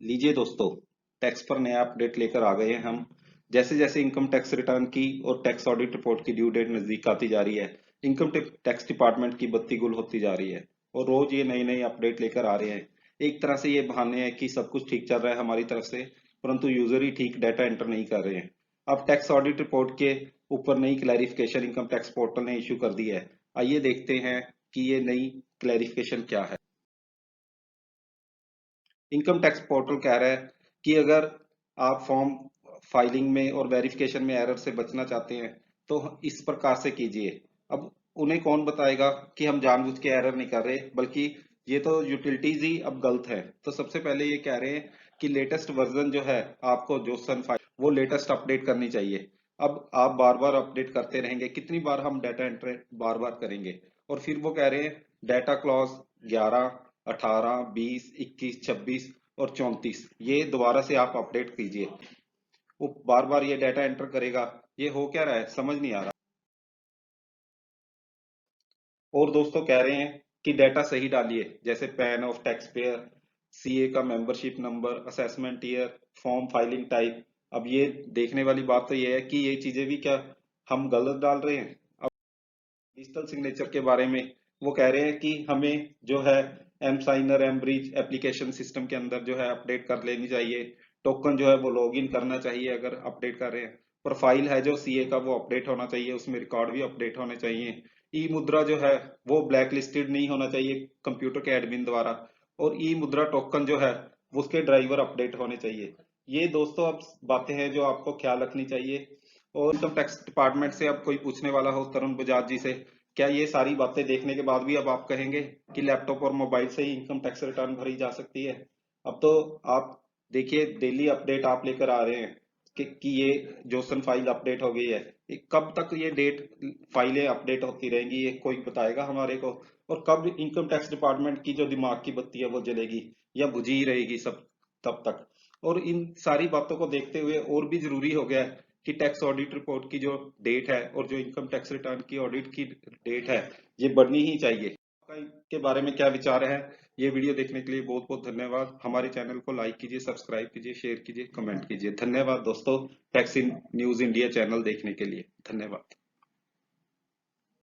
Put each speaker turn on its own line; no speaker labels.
लीजिए दोस्तों, टैक्स पर नया अपडेट लेकर आ गए हैं हम। जैसे जैसे इनकम टैक्स रिटर्न की और टैक्स ऑडिट रिपोर्ट की ड्यू डेट नजदीक आती जा रही है, इनकम टैक्स डिपार्टमेंट की बत्ती गुल होती जा रही है और रोज ये नई नई अपडेट लेकर आ रहे हैं। एक तरह से ये बहाने हैं कि सब कुछ ठीक चल रहा है हमारी तरफ से, परंतु यूजर ही ठीक डाटा एंटर नहीं कर रहे हैं। अब टैक्स ऑडिट रिपोर्ट के ऊपर नई क्लैरिफिकेशन इनकम टैक्स पोर्टल ने इशू कर दी है। आइए देखते हैं कि ये नई क्लैरिफिकेशन क्या है। इनकम टैक्स पोर्टल कह रहा है कि अगर आप फॉर्म फाइलिंग में और वेरिफिकेशन में एरर से बचना चाहते हैं तो इस प्रकार से कीजिए। अब उन्हें कौन बताएगा कि हम जानबूझ के एरर नहीं कर रहे, बल्कि ये तो यूटिलिटीज ही अब गलत है। तो सबसे पहले ये कह रहे हैं कि लेटेस्ट वर्जन जो है आपको जो सन फाइल वो लेटेस्ट अपडेट करनी चाहिए। अब आप बार बार अपडेट करते रहेंगे, कितनी बार हम डाटा एंट्री बार बार करेंगे। और फिर वो कह रहे हैं डाटा क्लॉज 11, 18, 20, 21, 26 और 34 ये दोबारा से आप अपडेट कीजिए। वो बार बार ये डाटा एंटर करेगा, ये हो क्या रहा है समझ नहीं आ रहा। और दोस्तों कह रहे हैं कि डाटा सही डालिए, जैसे PAN of tax payer, CA का membership number, assessment year, form filing type. अब ये देखने वाली बात तो ये है कि ये चीजें भी क्या हम गलत डाल रहे हैं। डिजिटल सिग्नेचर के बारे में वो कह रहे हैं कि हमें जो है M signer M bridge application system के अंदर जो है अपडेट कर लेनी चाहिए। टोकन जो है वो लॉगिन करना चाहिए अगर अपडेट कर रहे हैं। प्रोफाइल है जो सीए का वो अपडेट होना चाहिए, उसमें रिकॉर्ड भी अपडेट होने चाहिए। ई मुद्रा जो है वो ब्लैक लिस्टेड नहीं होना चाहिए कंप्यूटर के एडमिन द्वारा। और ई मुद्रा टोकन जो है उसके ड्राइवर अपडेट होने चाहिए। ये दोस्तों अब बातें हैं जो आपको ख्याल रखनी चाहिए। और इनकम टैक्स डिपार्टमेंट से अब कोई पूछने वाला हो तरुण बजाज जी से, क्या ये सारी बातें देखने के बाद भी अब आप कहेंगे कि लैपटॉप और मोबाइल से ही इनकम टैक्स रिटर्न भरी जा सकती है? अब तो आप देखिए डेली अपडेट आप लेकर आ रहे हैं कि ये जोसन फाइल अपडेट हो गई है। ये कब तक ये डेट फाइलें अपडेट होती रहेंगी, ये कोई बताएगा हमारे को? और कब इनकम टैक्स डिपार्टमेंट की जो दिमाग की बत्ती है वो जलेगी या बुझी ही रहेगी सब तब तक? और इन सारी बातों को देखते हुए और भी जरूरी हो गया है कि टैक्स ऑडिट रिपोर्ट की जो डेट है और जो इनकम टैक्स रिटर्न की ऑडिट की डेट है ये बढ़नी ही चाहिए। आपका के बारे में क्या विचार है? ये वीडियो देखने के लिए बहुत बहुत धन्यवाद। हमारे चैनल को लाइक कीजिए, सब्सक्राइब कीजिए, शेयर कीजिए, कमेंट कीजिए। धन्यवाद दोस्तों, टैक्स न्यूज इंडिया चैनल देखने के लिए धन्यवाद।